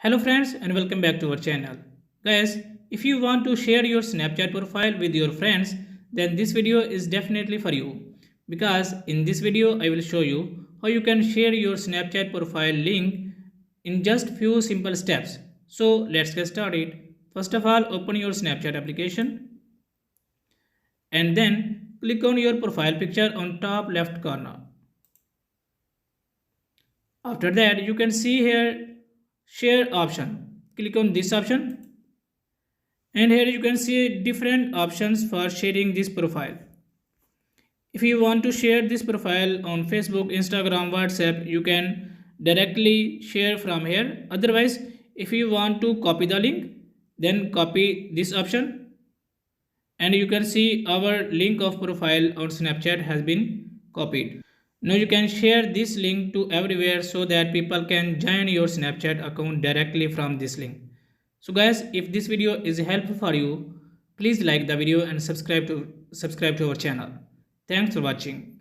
Hello friends and welcome back to our channel. Guys, if you want to share your Snapchat profile with your friends, then this video is definitely for you. Because in this video I will show you how you can share your Snapchat profile link in just few simple steps. So let's get started. First of all, open your Snapchat application and then click on your profile picture on top left corner. After that, you can see here share option. Click on this option and here you can see different options for sharing this profile. If you want to share this profile on Facebook, Instagram, WhatsApp, you can directly share from here. Otherwise, if you want to copy the link, then copy this option and you can see our link of profile on Snapchat has been copied. Now you can share this link to everywhere so that people can join your Snapchat account directly from this link. So guys, if this video is helpful for you, please like the video and subscribe to our channel. Thanks for watching.